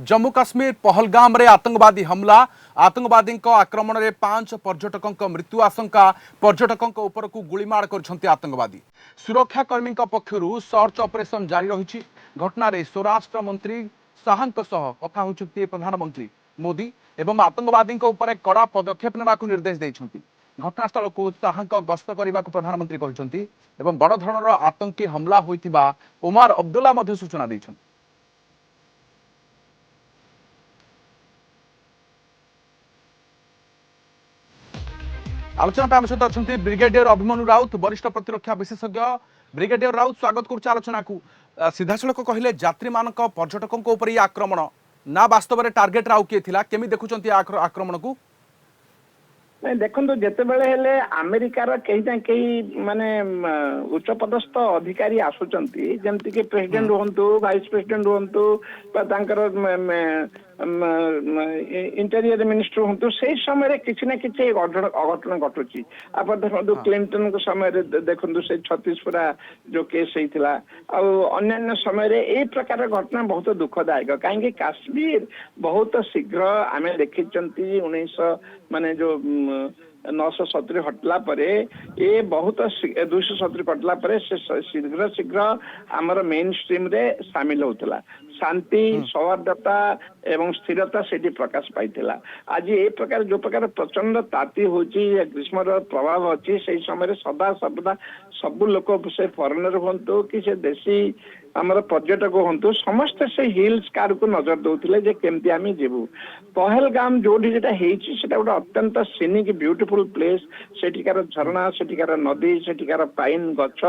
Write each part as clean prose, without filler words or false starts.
जम्मू काश्मीर पहलगाम रे आतंकवादी हमला आतंकवादी आक्रमण में 5 पर्यटकों मृत्यु आशंका पर्यटकों उपर को गुलीमाड़ कर आतंकवादी सुरक्षाकर्मी पक्षर सर्च ऑपरेशन जारी रही घटना स्वराष्ट्र मंत्री शाह कथा होती प्रधानमंत्री मोदी एवं आतंकवादी उपर कड़ा पदक्षेप नेबा निर्देश देते घटनास्थल को शाह गस्त करने को प्रधानमंत्री कहते बड़ धरण आतंकी हमला होता उमर अब्दुल्ला सूचना देते। आलोचना आम सहित अच्छा ब्रिगेडियर अभिमन्यु राउत वरिष्ठ प्रतिरक्षा विशेषज्ञ। ब्रिगेडियर राउत स्वागत करुच्च आलोचना को सीधा सड़क कहले यात्री मान पर्यटकों उपर ये आक्रमण ना वास्तव में टार्गेट राउ किए थिला केमी देखुचंती आक्रमण को नहीं देखो जितेबले हेले अमेरिकार कहीं ना कहीं माने उच्च पदस्थ अधिकारी आसुचंती जमती कि प्रेसिडेंट रुहंतु वाइस प्रेसिडेंट रुहंतु इंटेरियर मिनिस्टर हूँ से समय किसी ना किसी अघटन घटुची आप देखो क्लिंटन को समय देखो से छत्तीसपुरा जो केस होता अन्य समय ये प्रकार घटना बहुत दुखदायक कहीं काश्मीर बहुत शीघ्र आम देखी 19 माने जो 970 हटला परे ये बहुत 270 हटला परे शीघ्र शीघ्र आमर मेन स्ट्रीम रे शामिल होता शांति सौहार्दता एवं स्थिरता से प्रकाश पाई आज ये प्रकार जो प्रकार प्रचंड ताती होची ग्रीष्म प्रभाव अच्छी से समय सदा सर्वदा सबू लोक से फॉरेनर हूँ कि से देशी आमर पर्यटक हूँ समस्ते से हिल्स कार को नजर दौले जे केमती आम जीवु पहलगाम जो गोटे अत्यंत सीनिक ब्यूटीफुल प्लेस सेठिकार झरणा सेठिकार नदी सेठिकार पाइन गछ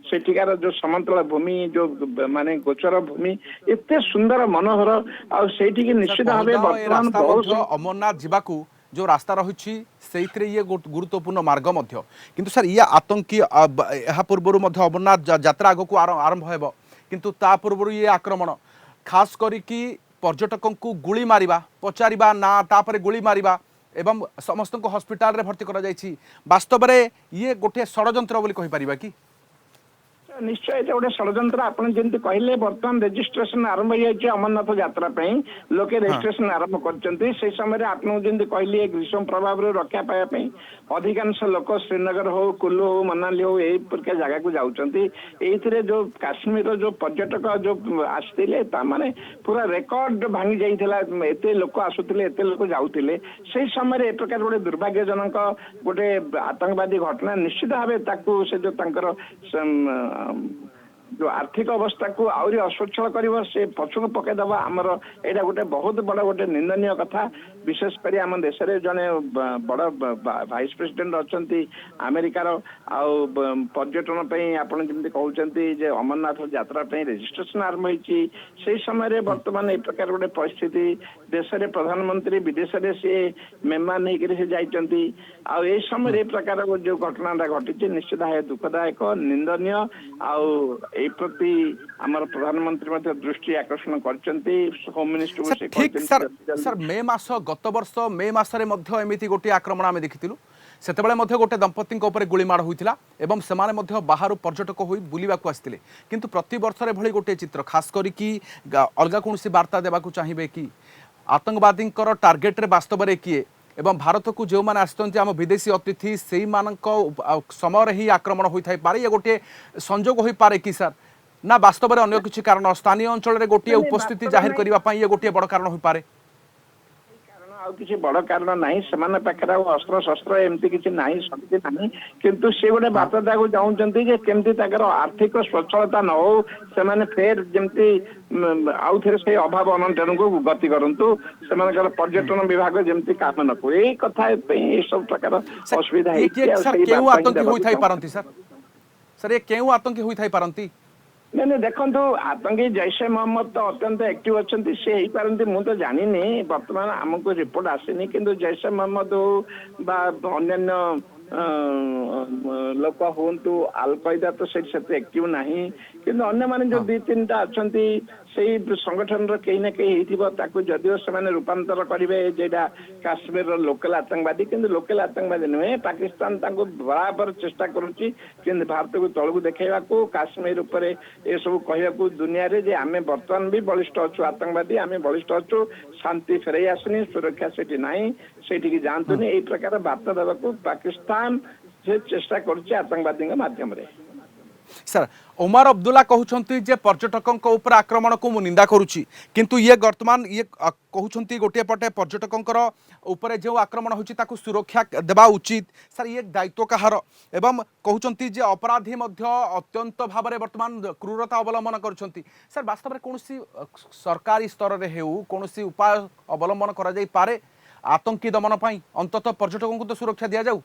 सेठिकार जो समतल भूमि जो माने गोचर भूमि एते सुंदर मनोहर आठी निश्चित भाव बर्तमान बहुत अमरनाथ जीवाकू जो रास्ता रही ये गुरुत्वपूर्ण मार्ग किंतु सर ये आतंकी पूर्व अमरनाथ यात्रा आग को आरंभ हो किंतु ता पूर्व ये आक्रमण खास करिकी पर्यटकों को गुली मारिबा पचारिबा ना तापरे गुली मारिबा एवं समस्त को हॉस्पिटल रे भर्ती करा जायछि वास्तव में ये गोटे षडयंत्र बोली कहि परिबा कि निश्चय ये गोटे षड्यंत्र आपन जंती कहले वर्तमान रजिस्ट्रेशन आरंभ हो अमरनाथ यात्रा लोके रजिस्ट्रेशन आरंभ करचंती से समय आपन जंती कहले ग्रीष्म प्रभाव रे रक्षा पाया अधिकांश लोक श्रीनगर हो कुल्लू हो मनाली हो यही प्रकार जगह को जाउचंती एथिरे जो काश्मीर जो पर्यटक जो आस्तिले ता माने पूरा रिकॉर्ड भांगी जाइथिला एते लोक आसुतिले एते लोक जाउतिले से समय ए प्रकार गोटे दुर्भाग्यजनक गोटे आतंकवादी घटना निश्चित भाव ताकू से जो तांकर जो आर्थिक अवस्था को आहरी अस्वच्छल कर से पछक पकईदबा आमर यहाँ गोटे बहुत बड़ गोटे निंदनीय कथा विशेषकर आम देश जड़े बड़ भाइस प्रेसिडेंट अच्छा अमेरिकार पर्यटन आपड़ जमी कहते अमरनाथ यात्रा रजिस्ट्रेशन आरंभ होती से समय बर्तमान एक प्रकार गोटे परिस्थिति देश में प्रधानमंत्री विदेश में सी मेहमान नहीं जाइंट आ समय प्रकार जो घटना घटी निश्चित भाव दुखदायक निंदनीय प्रति आमर प्रधानमंत्री दृष्टि आकर्षण करचंती होम मिनिस्टर ठीक सर मे मास गत वर्ष मे मासरे मध्य एमिति गोटे आक्रमण आम देखिथिलु सेतेबेले मध्य गोटे दंपति उपर गुलीमाड़ होइतिला एवं सेमाने मध्य बाहरु पर्यटक होई बुलिबाकू आस्तिले किंतु प्रति वर्ष रे भली गोटे चित्र खास करी कि अलगा कोनसी वार्ता देबाकू चाहिबे कि आतंकवादी टार्गेट रे वास्तव रे किए एवं भारत को जो मैंने आम विदेशी अतिथि से समय ही आक्रमण होता है ये गोटे संजोग हो पारे कि सर ना वास्तव में अन्य किसी कारण स्थानीय अंचल गोटे उपस्थिति जाहिर करने ये गोटे बड़ कारण हो पारे किसी बड़ कारण नहीं से पाखे अस्त्र शस्त्र एमती किसी नहीं शक्ति नहीं किंतु से गोटे बार्ता देवाक चाहते केमती आर्थिक स्वच्छलता न हो से फेर जमती आउ थे से अभाव अनटन को गति करूँ से पर्यटन विभाग जमती काम न को यही कथा सब प्रकार असुविधा सर ये क्यों आतंकी होता पारती नहीं देखो आतंकी जैसे मोहम्मद तो अत्यंत एक्टिव अच्छा सी हो पारती मुझे तो जानी बर्तमान आमको रिपोर्ट आसनी किंतु जैसे मोहम्मद हो अन्य लोक हूँ अलकईदा तो से एक्टिव ना कि अन्य माने जो 2-3टा अच्छा ସେଇ ସଂଗଠନର କେହି ନା କେହି ହେଇଥିବ ତାକୁ ଯଦିଓ ସେମାନେ ରୂପାନ୍ତର କରିବେ ଯେଟା କାଶ୍ମୀରର ଲୋକାଲ ଆତଙ୍କବାଦୀ କିନ୍ତୁ ଲୋକାଲ ଆତଙ୍କବାଦୀ ନୁହେଁ ପାକିସ୍ତାନ ତାଙ୍କୁ ବରାବର ଚେଷ୍ଟା କରୁଛି କିନ୍ତୁ ଭାରତକୁ ତଳକୁ ଦେଖେଇବାକୁ କାଶ୍ମୀର ଉପରେ ଏସବୁ କହିବାକୁ ଦୁନିଆରେ ଯେ ଆମେ ବର୍ତ୍ତମାନ ବି ବଳିଷ୍ଠ ଅଛୁ ଆତଙ୍କବାଦୀ ଆମେ ବଳିଷ୍ଠ ଅଛୁ ଶାନ୍ତି ଫେରାଇ ଆସୁନି ସୁରକ୍ଷା ସେଠି ନାହିଁ ସେଇଠିକି ଯାଆନ୍ତୁନି ଏଇ ପ୍ରକାର ବାର୍ତ୍ତା ଦେବାକୁ ପାକିସ୍ତାନ ସେ ଚେଷ୍ଟା କରୁଛି ଆତଙ୍କବାଦୀଙ୍କ ମାଧ୍ୟମରେ। सर ओमर अब्दुल्ला कहते जे पर्यटकों ऊपर आक्रमण को मु निंदा करुच्ची किंतु ये वर्तमान ये कहते गोटे पटे पर्यटकों ऊपर जो आक्रमण होची ताकू सुरक्षा देवा उचित सर ये दायित्व कहार एवं कहते जे अपराधी मध्य अत्यंत भाव में वर्तमान क्रूरता अवलंबन करुछंती सर वास्तव में कौन सरकारी स्तर में हेउ कौन उपाय अवलंबन करा जाई पारे आतंकी दमन पाई अंततः पर्यटकों को तो सुरक्षा दिया जाऊ।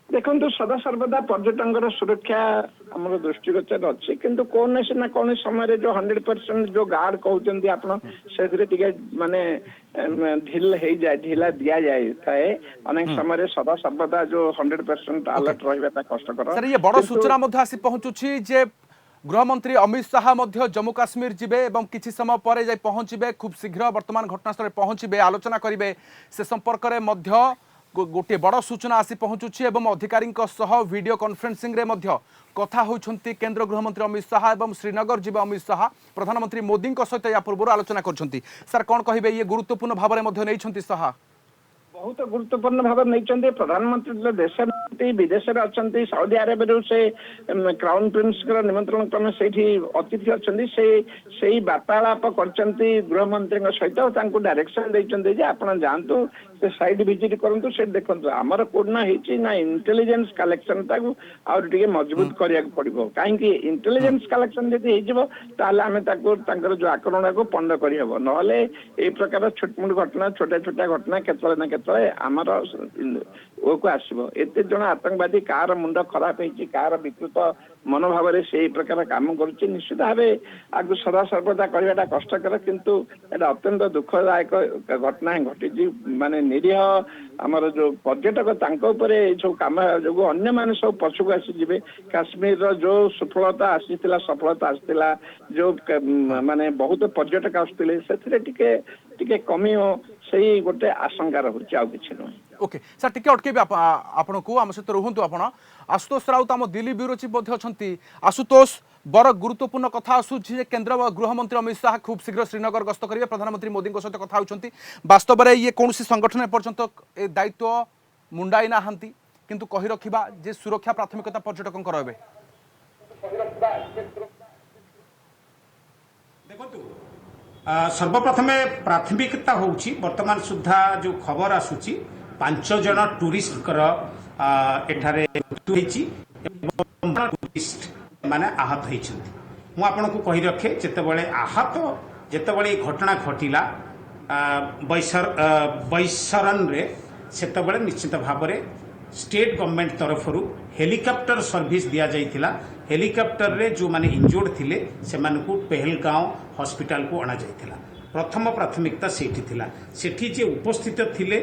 देखो सदा सर्वदा पर्यटन सुरक्षा आम दृष्टिगोचर अच्छी किंतु कौन ना कौन समय जो 100% जो गार्ड कहते आप माने ढिल हो जाए ढिला दि जाए अनेक समय सदा सर्वदा जो 100% अलर्ट रहा कष्टकर। सर ये बड़ सूचना आसी पहुंचुछि जे गृहमंत्री अमित शाह जम्मू काश्मीर जिबे एवं किछि समय पर जाई पहुंचबे खूब शीघ्र वर्तमान घटनास्थल पहुंचबे आलोचना करिवे से संपर्क में मध्य गोटे बड़ सूचना आसी पहुंचुछि एवं अधिकारी वीडियो कॉन्फ्रेंसिंग रे मध्य कथा होइछंती केंद्र गृहमंत्री अमित शाह एवं श्रीनगर जीव अमित शाह प्रधानमंत्री मोदी सहित या पूर्व आलोचना करछंती सर कौन कहिबे ये गुरुत्वपूर्ण भाव में मध्य नैछंती शाह बहुत गुरुत्वपूर्ण भाव नहीं प्रधानमंत्री देश विदेश अच्छा सऊदी अरब से क्राउन प्रिंस निमंत्रण क्रमे से अतिथि अच्छा वार्तालाप कर गृहमंत्री सहित डायरेक्शन देते आप जातु से साइड विजिट करूँ से देखो आमर कोण ना इंटेलिजेंस कलेक्शन आगे मजबूत करा पड़ो कहीं इंटेलिजेंस कलेक्शन जदि आम जो आक्रमण को पंड करहब ना ये प्रकार छोटमोट घटना छोटा छोटा घटना केतले ना आमर को आसब एत जन आतंकवादी कार मुंड खराब होती कार विकृत मनोभाव से प्रकार काम कर निश्चित भाव आगे सदा सर्वदा कहवाटा कष्टकर किंतु एटा अत्यंत दुखदायक घटना घटी माने निरीह आमर जो पर्यटक सब कम जो अन्य मान सब पछक आसीजे काश्मीर जो सफलता आसीला सफलता आसीला जो माने बहुत पर्यटक आसुले से कमी से गोटे आशंका रही आ कि नुह। ओके सर टिके अटकेबे आपण को आम सहित रुहतु आपण आशुतोष राउत आम दिल्ली ब्यूरो चीफ अच्छा आशुतोष बड़ गुरुत्वपूर्ण कथा आसूँ केंद्र गृहमंत्री अमित शाह खूब शीघ्र श्रीनगर गस्त करेंगे प्रधानमंत्री मोदी सहित कथा होती वास्तव में ये कौन संगठन पर्यंत ए दायित्व मुंडाई ना किंतु कही रखा जे सुरक्षा प्राथमिकता पर्यटकों रहे। सर्वप्रथम प्राथमिकता होउची वर्तमान सुधा जो खबर आसूची 5 जन टूरिस्ट एठारे टूरिस्ट माने आहत होइछन्ति मु आपन को कहि रखे जेतेबेले आहत जेतेबेले घटना घटिला बैसरन रे सेतेबेले निश्चित भाव में स्टेट गवर्नमेंट तरफरु हेलिकॉप्टर सर्विस दिया जाइथिला हेलिकॉप्टर रे जो माने इंजोर्ड थिले सेमानकु पहलगांव हॉस्पिटल को अना जाइथिला प्रथम प्राथमिकता सेठी थिला सेठी जे उपस्थित थिले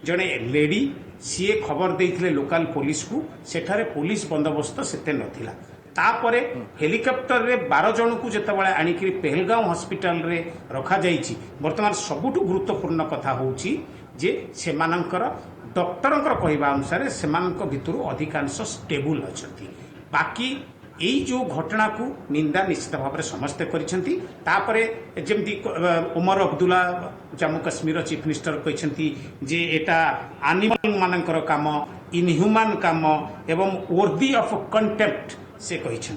जने लेडी सीए खबर देइथिले लोकल पुलिस को सेठारे पुलिस बंदोबस्त सेते नथिला तापरे हेलिकॉप्टर रे 12 जन को जेतेबेले आनिकरी पहलगांव हॉस्पिटल रे रखा जाइछि वर्तमान सबुठु गुरुत्वपूर्ण कथा होउछि जे सेमानंकर डॉक्टरंकर कहवा अनुसार सेमानंक भितरु अधिकांश स्टेबल अछंती बाकी यही जो घटना को निंदा निश्चित भाव में समस्ते करिसेंती तापरे जेमती उमर अब्दुल्ला जम्मू काश्मीर चीफ मिनिस्टर कहते जे एटा एनिमल मानकर काम इनह्यूमान काम एवं वर्दी ऑफ कंटेम्प्ट से कहते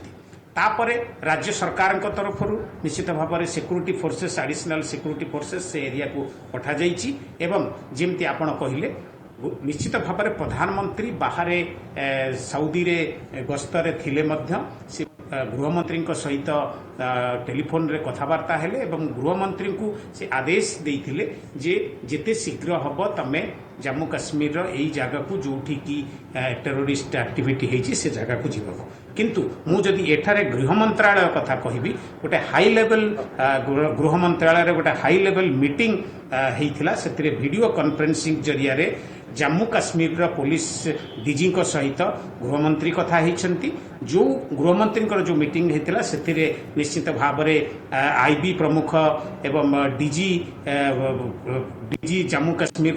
तापरे राज्य सरकार तरफ निश्चित भाव में security forces additional security forces से एरिया को पठा जाइछि एवं जेमती आपण कहिले निश्चित भाव में प्रधानमंत्री बाहर सऊदी रे गस्तरे थिले मध्य से गृहमंत्री सहित टेलीफोन रे कथबार्ता हेले एवं गृहमंत्री को से आदेश देइथिले जे जेते शीघ्र हब तमे जम्मू काश्मीर यही जगह को जोठी की टेरोरिस्ट एक्टिविटी होती से जगह को जीव किंतु मु जदि एठारे गृह मंत्रालय कथा कहबी गोटे हाई लेवल गृह मंत्रालय गोटे हाई लेवल मीटिंग होता से वीडियो कॉन्फ्रेंसिंग जरिया जम्मू काश्मीर पुलिस डीजी सहित गृहमंत्री कथा होती जो गृहमंत्री जो मीटिंग होता से निश्चित भाव में आईबी प्रमुख एवं DG Jammu Kashmir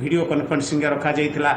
video conferencing रखा जाइथिला।